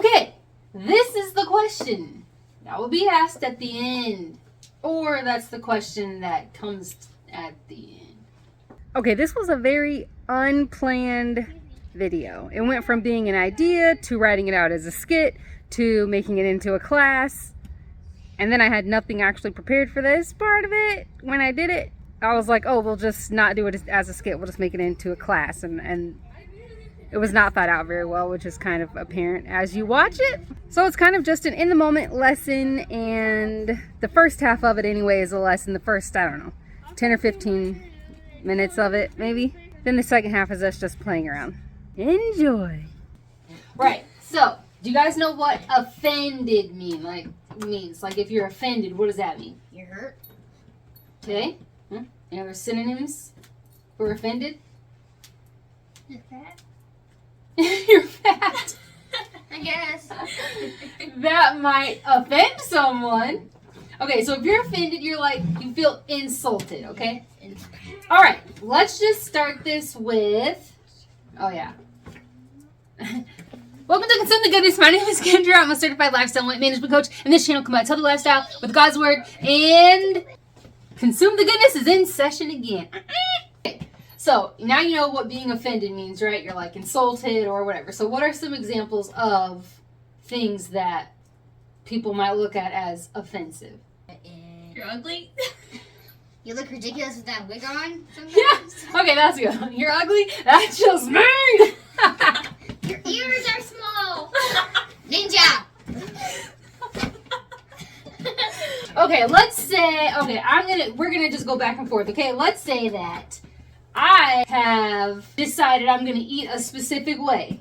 Okay, this is the question that will be asked at the end. Or that's the question that comes at the end. Okay, this was a very unplanned video. It went from being an idea to writing it out as a skit to making it into a class. And then I had nothing actually prepared for this part of it. When I did it, I was like, oh, we'll just not do it as a skit. We'll just make it into a class. And it was not thought out very well, which is kind of apparent as you watch it. So it's kind of just an in-the-moment lesson, and the first half of it anyway is a lesson. The first, I don't know, 10 or 15 minutes of it, maybe. Then the second half is us just playing around. Enjoy. Right, so, do you guys know what offended means? Like, if you're offended, what does that mean? You're hurt. Okay. Any other synonyms for offended? You're fat. You're fat. I guess. That might offend someone. Okay, so if you're offended, you're like, you feel insulted, okay? All right, let's just start this with, oh yeah. Welcome to Consume the Goodness. My name is Kendra. I'm a certified lifestyle weight management coach, and this channel combines healthy lifestyle with God's word, and Consume the Goodness is in session again. Okay, so now you know what being offended means, right? You're like insulted or whatever. So what are some examples of things that people might look at as offensive? You're ugly. You look ridiculous with that wig on sometimes. Yeah. Okay, that's good. You're ugly. That's just me. Your ears are small. Ninja. Okay, let's say, we're gonna just go back and forth. Okay, let's say that I have decided I'm gonna eat a specific way,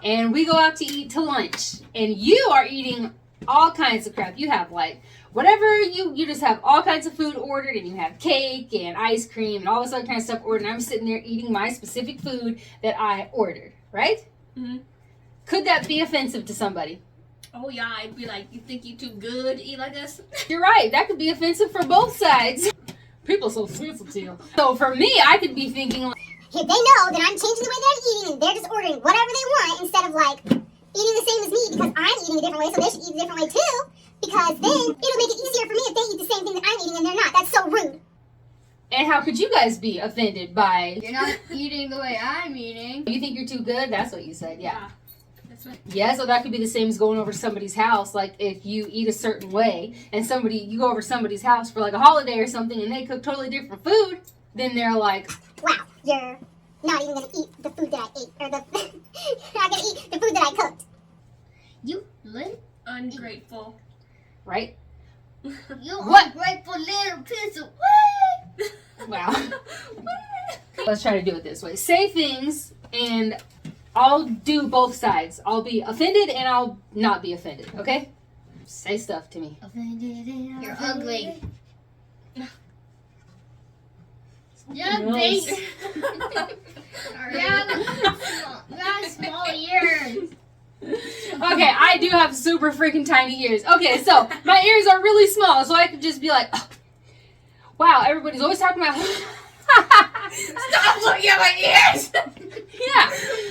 and we go out to eat to lunch, and you are eating all kinds of crap. You have like whatever you just have all kinds of food ordered, and you have cake and ice cream and all this other kind of stuff ordered, and I'm sitting there eating my specific food that I ordered, right? Mm-hmm. Could that be offensive to somebody? Oh yeah, I'd be like, you think you too good to eat like this? You're right. That could be offensive for both sides. People so sensitive. So for me, I could be thinking like, if they know that I'm changing the way that I'm eating and they're just ordering whatever they want instead of like eating the same as me because I'm eating a different way, so they should eat a different way too, because then it'll make it easier for me if they eat the same thing that I'm eating and they're not. That's so rude. and how could you guys be offended by... You're not eating the way I'm eating. You think you're too good? That's what you said, yeah. That's right. Yeah, so that could be the same as going over to somebody's house. Like, if you eat a certain way, and you go over to someboodi's house for, like, a holiday or something, and they cook totally different food, then they're like... Wow, you're not even going to eat the food that I ate, or you're not going to eat the food that I cooked. You little ungrateful. Right? You What? ungrateful little piece of... Wow. Let's try to do it this way. Say things, and I'll do both sides. I'll be offended, and I'll not be offended, okay? Say stuff to me. You're ugly. Yeah, Nice. thanks. You got small ears. Okay, I do have super freaking tiny ears. Okay, so my ears are really small, so I could just be like, oh, wow, everybody's always talking about... Stop looking at my ears! Yeah,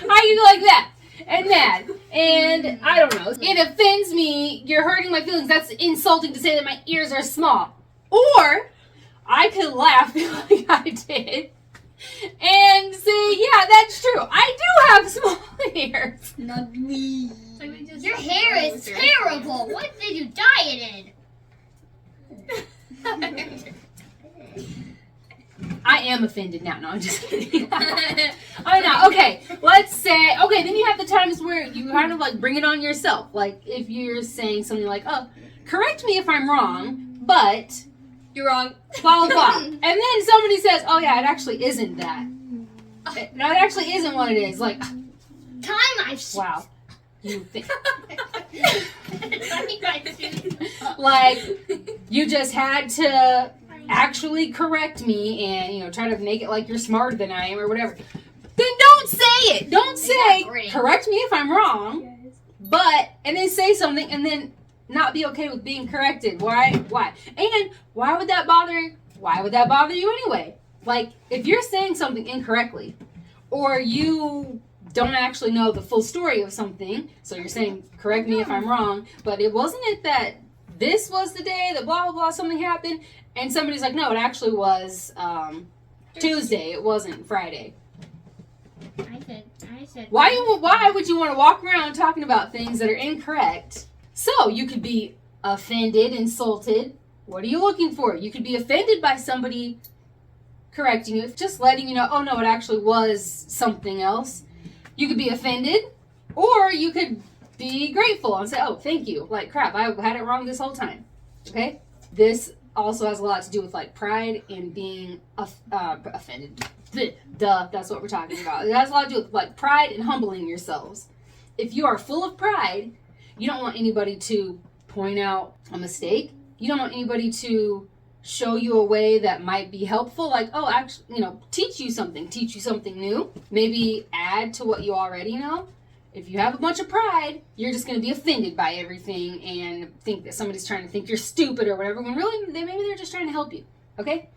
how you like that? And that. And I don't know. It offends me. You're hurting my feelings. That's insulting to say that my ears are small. Or I could laugh like I did and say, yeah, that's true. I do have small ears. Not me. Your hair is terrible. What did you dye it in? I am offended now. No, I'm just kidding. I know. Okay, let's say, okay, then you have the times where you kind of like bring it on yourself. Like if you're saying something like, oh, correct me if I'm wrong, but You're wrong. blah, blah, blah. And then somebody says, oh yeah, it actually isn't that. No, it actually isn't what it is. Like, Time I've wow. You think. Like, you just had to actually correct me and, you know, try to make it like you're smarter than I am or whatever. Then don't say it. Don't say, Exactly. correct me if I'm wrong, but, and then say something and then not be okay with being corrected. Why? And why would that bother you anyway? Like, if you're saying something incorrectly, or you don't actually know the full story of something. So you're saying, correct me if I'm wrong, but it wasn't it that this was the day that blah, blah, blah, something happened? And somebody's like, no, it actually was Tuesday. It wasn't Friday. I said. Why would you want to walk around talking about things that are incorrect? So you could be offended, insulted. What are you looking for? You could be offended by somebody correcting you, just letting you know, oh no, it actually was something else. You could be offended, or you could be grateful and say, oh, thank you. Like, crap, I had it wrong this whole time. Okay? This also has a lot to do with, like, pride and being offended. Duh, that's what we're talking about. It has a lot to do with, like, pride and humbling yourselves. If you are full of pride, you don't want anybody to point out a mistake. You don't want anybody to show you a way that might be helpful. Like, oh, actually, teach you something new. Maybe add to what you already know. If you have a bunch of pride, you're just going to be offended by everything and think that somebody's trying to think you're stupid or whatever, when really, maybe they're just trying to help you. Okay?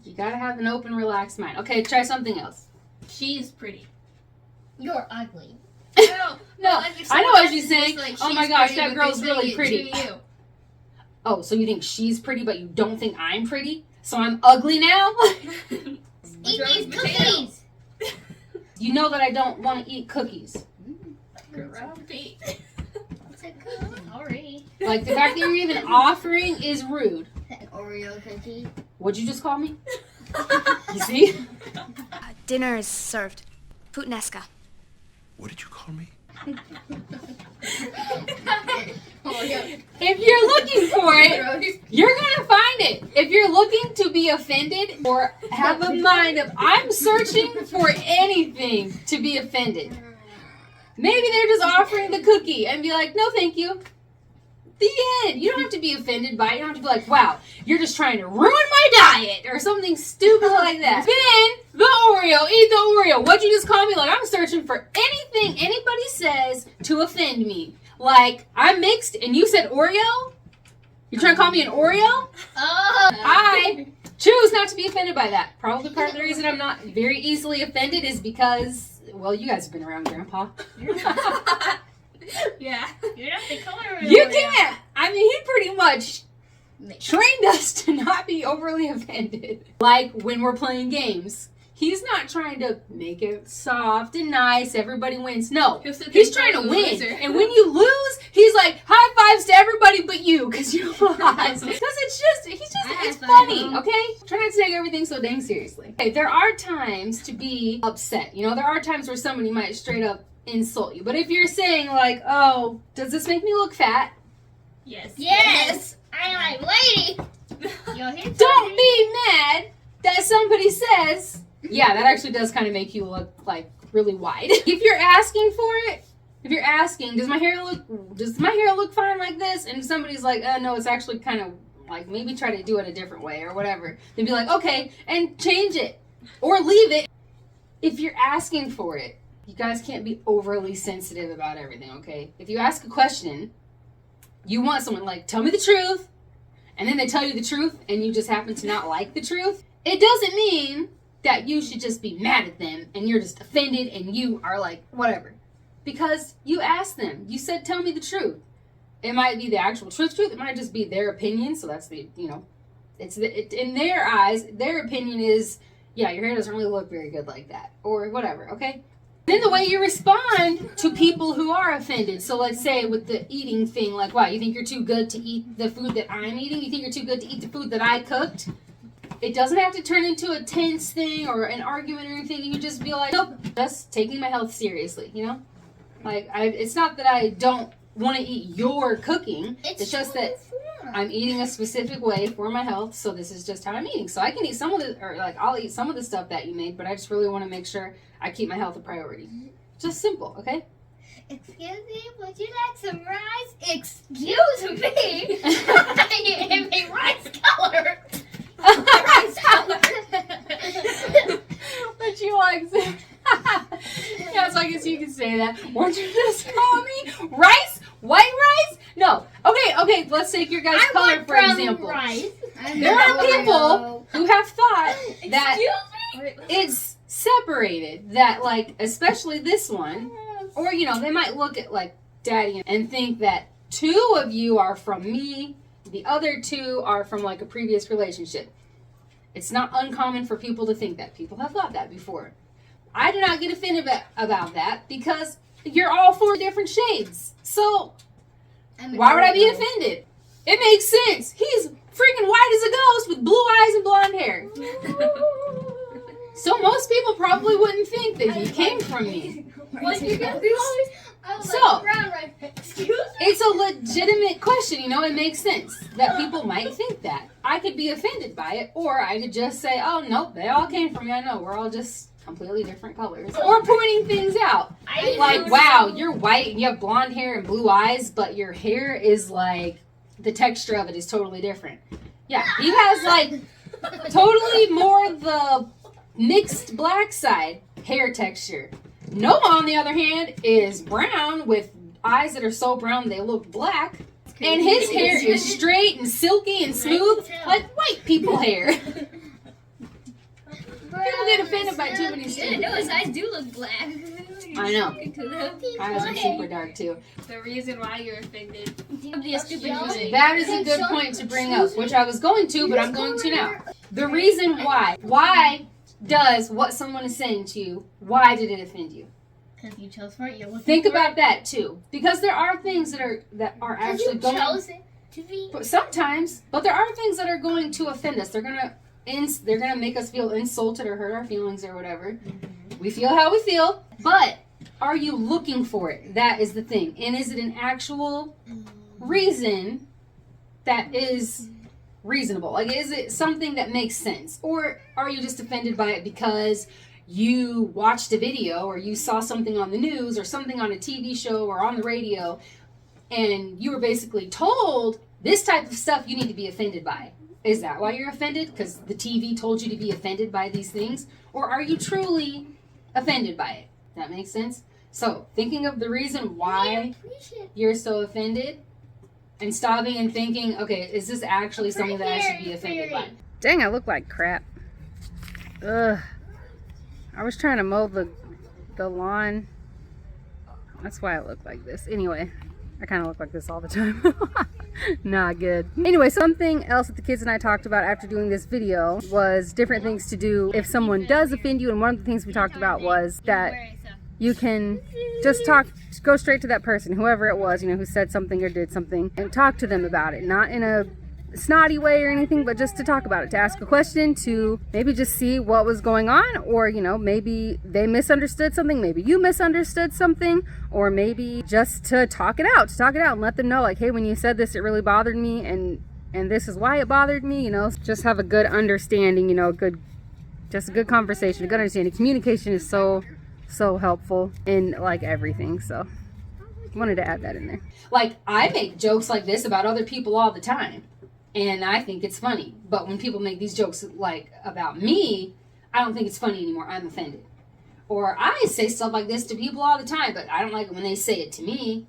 You got to have an open, relaxed mind. Okay, try something else. She's pretty. You're ugly. No, I know what she's saying. Like, oh my gosh, that girl's really pretty. Oh, so you think she's pretty, but you don't think I'm pretty? So I'm ugly now? Eat these cookies! You know that I don't want to eat cookies. Sorry. Like, the fact that you're even offering is rude. An Oreo cookie. What'd you just call me? You see? Dinner is served. Puttanesca. What did you call me? If you're looking for it, you're going to find it. If you're looking to be offended or have a mind of, I'm searching for anything to be offended. Maybe they're just offering the cookie and be like, no, thank you. The end. You don't have to be offended by it. You don't have to be like, wow, you're just trying to ruin my diet or something stupid like that. Then, the Oreo. Eat the Oreo. What'd you just call me? Like, I'm searching for anything anybody says to offend me. Like, I'm mixed and you said Oreo? You're trying to call me an Oreo? I choose not to be offended by that. Probably part of the reason I'm not very easily offended is because, well, you guys have been around Grandpa. Yeah. You're not the color of You Oreo. can't. I mean, he pretty much trained us to not be overly offended. Like when we're playing games. He's not trying to make it soft and nice, everybody wins. No, he's trying to win. And when you lose, he's like, high fives to everybody but you, because you lost. Because it's funny, okay? Try not to take everything so dang seriously. Okay, there are times to be upset. There are times where somebody might straight up insult you. But if you're saying like, oh, does this make me look fat? Yes. I'm like, lady. Don't be mad that somebody says, yeah, that actually does kind of make you look like really wide. If you're asking for it, does my hair look fine like this? And somebody's like, no, it's actually kind of like, maybe try to do it a different way or whatever. Then be like, okay, and change it or leave it. If you're asking for it, you guys can't be overly sensitive about everything, okay? If you ask a question, you want someone like, tell me the truth, and then they tell you the truth and you just happen to not like the truth, it doesn't mean that you should just be mad at them and you're just offended and you are like, whatever. Because you asked them. You said, tell me the truth. It might be the actual truth. It might just be their opinion. So that's in their eyes, their opinion is, yeah, your hair doesn't really look very good like that. Or whatever, okay? Then the way you respond to people who are offended. So let's say with the eating thing, like, wow, you think you're too good to eat the food that I'm eating? You think you're too good to eat the food that I cooked? It doesn't have to turn into a tense thing or an argument or anything. You can just be like, nope, just taking my health seriously, Like, it's not that I don't want to eat your cooking. It's just that I'm eating a specific way for my health, so this is just how I'm eating. So I can eat some of the, or like, I'll eat some of the stuff that you made, but I just really want to make sure I keep my health a priority. Just simple, okay? Excuse me, would you like some rice? Excuse me? I'm a rice color. But you like yeah, so I guess you can say that. Won't you just call me rice? White rice? No. Okay, let's take your guys' color for example. Rice. There are people who have thought that it's separated. That, like, especially this one, or, you know, they might look at, like, Daddy and think that 2 of you are from me, the other 2 are from, like, a previous relationship. It's not uncommon for people to think that. People have thought that before. I do not get offended about that because you're all 4 different shades. So, why would I be offended? It makes sense. He's freaking white as a ghost with blue eyes and blonde hair. So most people probably wouldn't think that he came from me. What you gonna do? I was So, like, brown right. Excuse me? It's a legitimate question, you know, it makes sense that people might think that. I could be offended by it, or I could just say, oh, nope, they all came from me. I know, we're all just completely different colors. Or pointing things out. Like, wow, you're white and you have blonde hair and blue eyes, but your hair is like, the texture of it is totally different. Yeah, he has like totally more the mixed black side hair texture. Noah, on the other hand, is brown with eyes that are so brown they look black. And his hair is straight and silky and smooth like white people hair. People get offended by too many Yeah, no, his eyes do look black. I know. I was super dark too. The reason why you're offended. Be a stupid reason. That is a good point to bring up, which I was going to, but I'm going to now. The reason why. Why does what someone is saying to you, why did it offend you? Because you chose for it. You're looking Think for about it. that too. Because there are things that are actually You going chose it to be. but sometimes, but there are things that are going to offend us. They're gonna make us feel insulted or hurt our feelings or whatever. We feel how we feel, but are you looking for it? That is the thing. And is it an actual reason that is reasonable? Like, is it something that makes sense? Or are you just offended by it because you watched a video or you saw something on the news or something on a TV show or on the radio and you were basically told this type of stuff you need to be offended by? Is that why you're offended? Because the TV told you to be offended by these things? Or are you truly offended by it? That makes sense? So, thinking of the reason why you're so offended and stopping and thinking, okay, is this actually something that I should be offended by? Dang, I look like crap. Ugh. I was trying to mow the lawn. That's why I look like this. Anyway, I kind of look like this all the time. Not good. Anyway, something else that the kids and I talked about after doing this video was different things to do if someone does offend you. And one of the things we talked about was that you can just go straight to that person, whoever it was, you know, who said something or did something, and talk to them about it. Not in a snotty way or anything, but just to talk about it, to ask a question, to maybe just see what was going on, or, you know, maybe they misunderstood something, maybe you misunderstood something, or maybe just to talk it out and let them know, like, hey, when you said this, it really bothered me, and this is why it bothered me, you know. Just have a good understanding, you know, just a good conversation, a good understanding. Communication is so helpful in, like, everything, so wanted to add that in there. Like, I make jokes like this about other people all the time, and I think it's funny. But when people make these jokes, like, about me, I don't think it's funny anymore. I'm offended. Or I say stuff like this to people all the time, but I don't like it when they say it to me.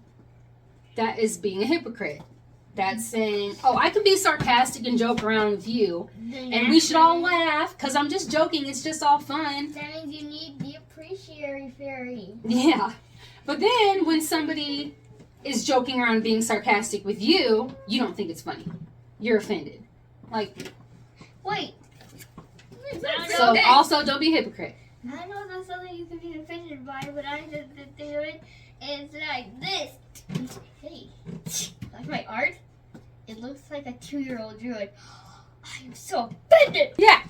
That is being a hypocrite. That's saying, oh, I can be sarcastic and joke around with you, and we should all laugh, because I'm just joking. It's just all fun. That means you need the appreciatory fairy. Yeah. But then when somebody is joking around being sarcastic with you, you don't think it's funny. You're offended. Like, wait. so also don't be a hypocrite. I know that's something you can be offended by, but I just do it. It's like this. Hey, like my art. It looks like a 2-year-old drew it. I am so offended. Yeah,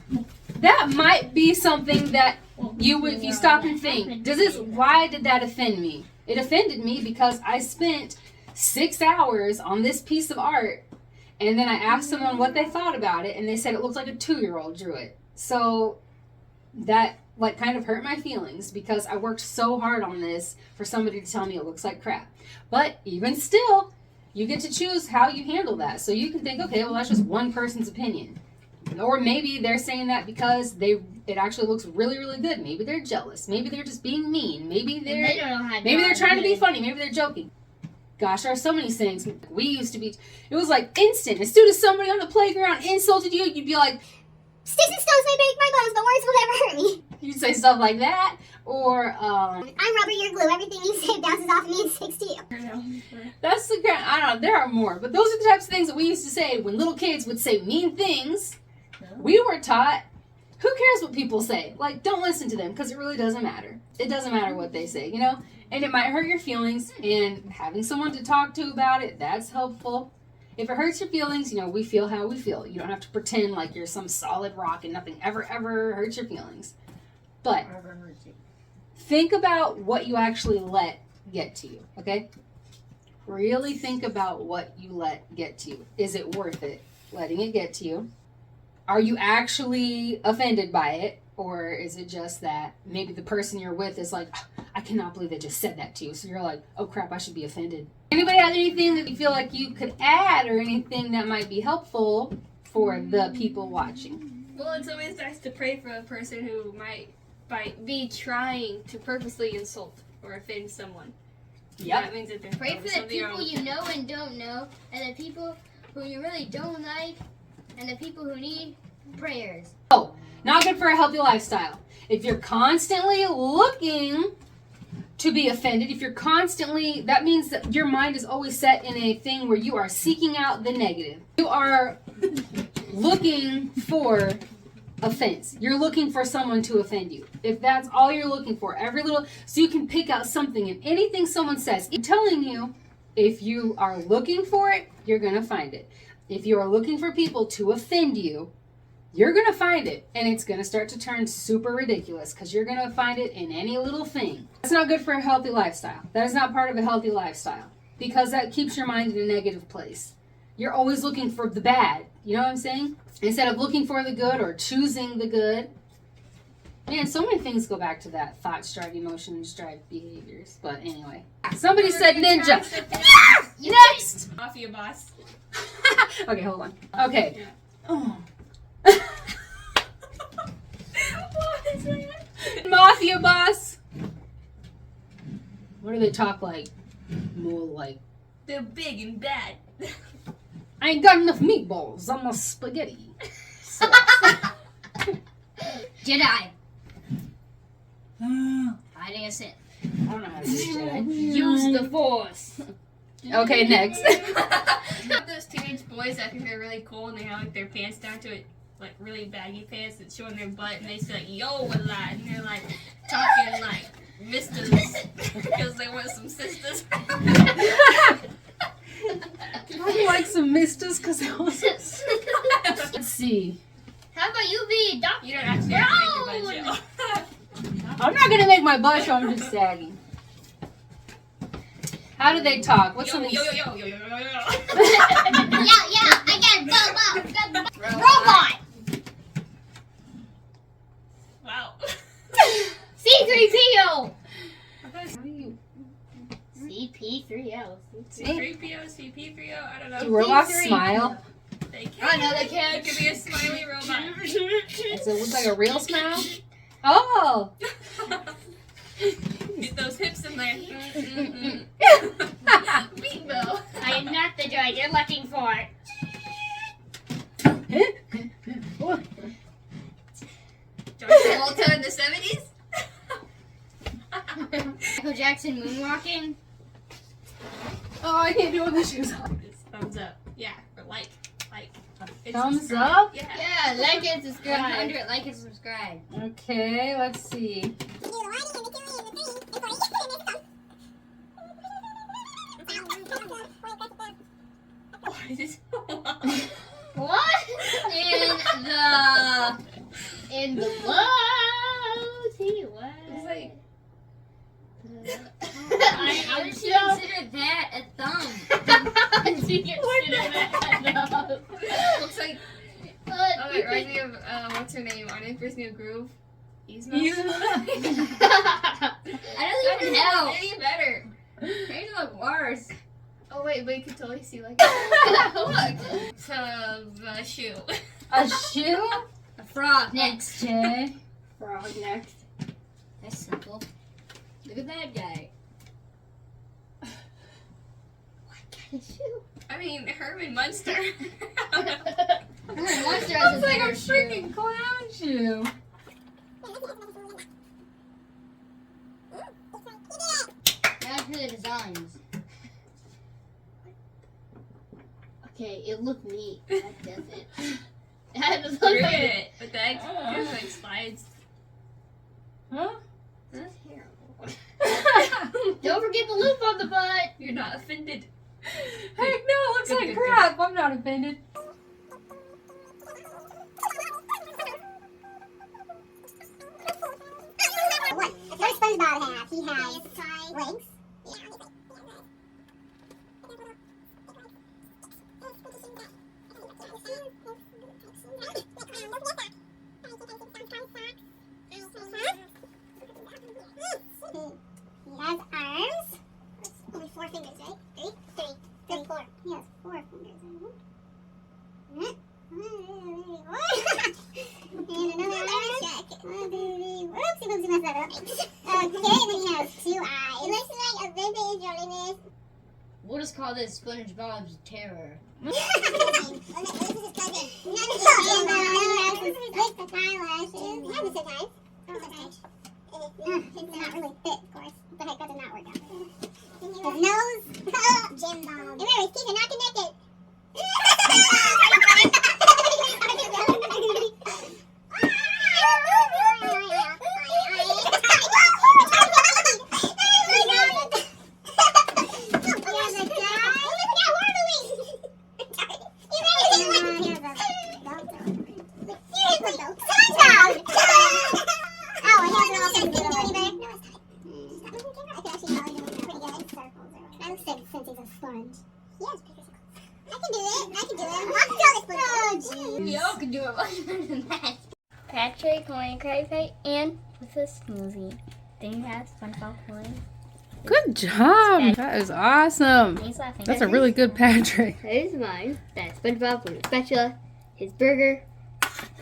that might be something that you would, if you stop and think, why did that offend me? It offended me because I spent 6 hours on this piece of art, and then I asked someone what they thought about it, and they said it looked like a 2-year-old drew it. So that, like, kind of hurt my feelings because I worked so hard on this for somebody to tell me it looks like crap. But even still, you get to choose how you handle that. So you can think, okay, well, that's just one person's opinion. Or maybe they're saying that because it actually looks really, really good. Maybe they're jealous. Maybe they're just being mean. Maybe they don't know how to maybe they're trying to be funny. Maybe they're joking. Gosh, there are so many things. We used to be, it was like instant. As soon as somebody on the playground insulted you, you'd be like, Sticks and stones may break my bones, but words will never hurt me. You say stuff like that, or I'm rubber, you're glue. Everything you say bounces off of me and sticks to you. that's the kind. I don't know. There are more, but those are the types of things that we used to say when little kids would say mean things. We were taught, who cares what people say? Like, don't listen to them because it really doesn't matter. It doesn't matter what they say, you know? And it might hurt your feelings, and having someone to talk to about it, that's helpful. If it hurts your feelings, you know, we feel how we feel. You don't have to pretend like you're some solid rock and nothing ever hurts your feelings. But think about what you actually let get to you, okay? Really think about what you let get to you. Is it worth it, letting it get to you? Are you actually offended by it? Or is it just that maybe the person you're with is like, oh, I cannot believe they just said that to you. So you're like, oh crap, I should be offended. Anybody have anything that you feel like you could add or anything that might be helpful for the people watching? Well, it's always nice to pray for a person who might be trying to purposely insult or offend someone. Yep. That means that they're Pray for the something people wrong. you know and don't know, and the people who you really don't like, and the people who need prayers. Oh, not good for a healthy lifestyle. If you're constantly looking to be offended, if you're constantly, that means that your mind is always set in a thing where you are seeking out the negative. You are looking for offense. You're looking for someone to offend you. If that's all you're looking for, so you can pick out something in anything someone says. I'm telling you, if you are looking for it, you're going to find it. If you are looking for people to offend you, you're going to find it, and it's going to start to turn super ridiculous because you're going to find it in any little thing. That's not good for a healthy lifestyle. That is not part of a healthy lifestyle because that keeps your mind in a negative place. You're always looking for the bad. You know what I'm saying? Instead of looking for the good or choosing the good. Man, so many things go back to that. Thoughts drive emotions, drive behaviors. But anyway. Somebody said ninja. Next! Mafia boss. Okay, hold on. Okay. Oh. What is that? Mafia boss. What do they talk like? More like, They're big and bad. I ain't got enough meatballs. I'm a spaghetti. Jedi. Hiding a Sith. I don't know how to do Jedi. Use the Force. Okay, next. Those teenage boys that think they're really cool and they have like their pants down to it, like really baggy pants that's showing their butt, and they say like, yo, a lot, and they're like talking like misters because they want some sisters. I like some misters because I was. Let's see. How about you be a doctor? You don't actually have to make your butt show. I'm not gonna make my butt show. I'm just sagging. How do they talk? What's Yo, something? yo, yo, yo, yo, yo, yo, yo. Yeah, I got a robot. Wow. C3PO. How do you CP3O. C3PO, CP3O, I don't know. do robots C3. smile? They can. I know they can. It could be a smiley robot. Does it look like a real smile? Oh. Get those hips in there. Bingo. I am not the droid you're looking for. George Travolta in the 70s? Michael Jackson moonwalking. Oh, I can't do it with the shoes on. It's thumbs up. Yeah, or like. It's Thumbs subscribe. up? Yeah. Yeah, like and subscribe. 100 like and subscribe. Okay, let's see. What? In the world he was. It's like, I would consider that a thumb. She consider that a thumb. looks like, But oh, it reminds me of, what's her name? On Emperor's New Groove? Yzma? I don't even know. Any better. They look worse. Oh, wait, but you can totally see, like, look. A shoe. A shoe? A frog next. Okay. Frog next. That's simple. Look at that guy. What kind of shoe? I mean, Herman Munster. Monster has a It's like a better shoe. freaking clown shoe. it look neat. That doesn't. That doesn't Screw look like it. But that just like slides. Huh? That's terrible. Don't forget the loop on the butt. You're not offended. Heck no, it looks Good, like good, crap. I'm not offended. What? What does SpongeBob have? He has legs. He has arms. Only 4 fingers, right? Three. Four. He has 4 fingers. And another arm. Whoopsie, whoopsie, messed that up. Okay, and then he has 2 eyes. It looks like a baby is rolling this. We'll just call this SpongeBob's terror. This is his cousin. None of his eyelashes. He has the 6 eyes. It's not really fit, of course. What the heck, that did not work out. His nose. Jim Bob. Remember, his teeth are not connected. Y'all can do it much better than that. Patrick, Lauren, Crazy, and with a smoothie. Then you have SpongeBob Lauren. Good job. That is awesome. He's laughing. That's a really good Patrick. Here's mine. That's SpongeBob with his spatula, his burger,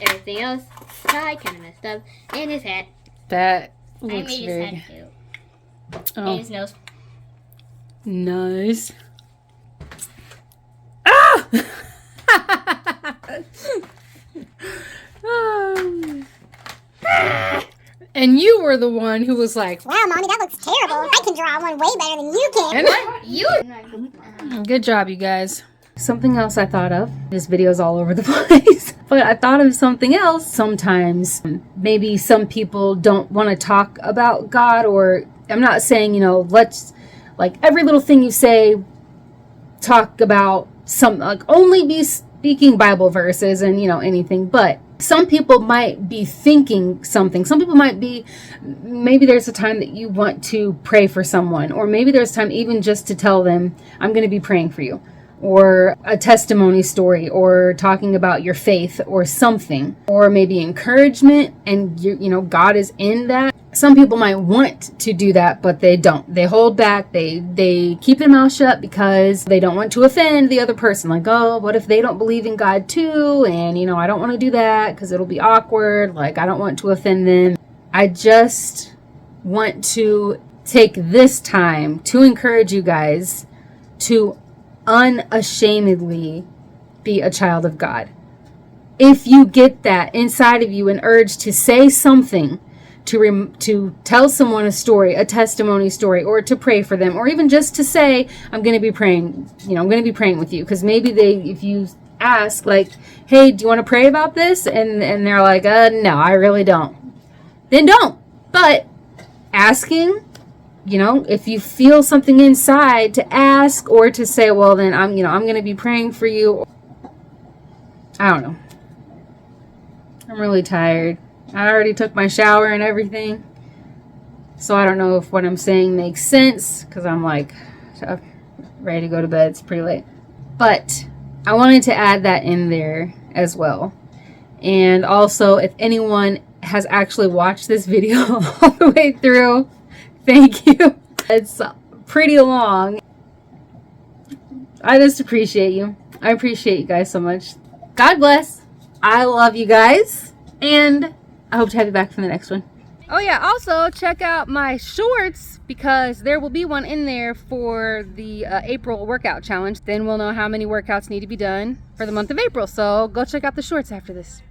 everything else. I kind of messed up. And his hat. That I looks made his very head too. And Oh, his nose. nice. Ah! And you were the one who was like, Wow, Mommy, that looks terrible. I can draw one way better than you can. You. good job, you guys. Something else I thought of. This video's all over the place. But I thought of something else. Sometimes maybe some people don't want to talk about God, or I'm not saying, let's, like, every little thing you say, talk about only be speaking Bible verses and, anything. But some people might be thinking something. Some people might be, maybe there's a time that you want to pray for someone, or maybe there's time even just to tell them, I'm going to be praying for you, or a testimony story, or talking about your faith or something, or maybe encouragement, and God is in that. Some people might want to do that, but they don't. They hold back. They keep their mouth shut because they don't want to offend the other person. Like, oh, what if they don't believe in God too? And, I don't want to do that because it'll be awkward. Like, I don't want to offend them. I just want to take this time to encourage you guys to unashamedly be a child of God. If you get that inside of you, an urge to say something, to tell someone a story, a testimony story, or to pray for them, or even just to say, I'm going to be praying, I'm going to be praying with you. Because maybe if you ask, like, hey, do you want to pray about this? And they're like, no, I really don't. Then don't. But asking, if you feel something inside to ask, or to say, well, then I'm going to be praying for you. I don't know. I'm really tired. I already took my shower and everything. So I don't know if what I'm saying makes sense, because I'm like ready to go to bed. It's pretty late. But I wanted to add that in there as well. And also, if anyone has actually watched this video all the way through, thank you. It's pretty long. I just appreciate you. I appreciate you guys so much. God bless. I love you guys. And I hope to have you back for the next one. Oh yeah, also check out my shorts, because there will be one in there for the April workout challenge. Then we'll know how many workouts need to be done for the month of April. So go check out the shorts after this.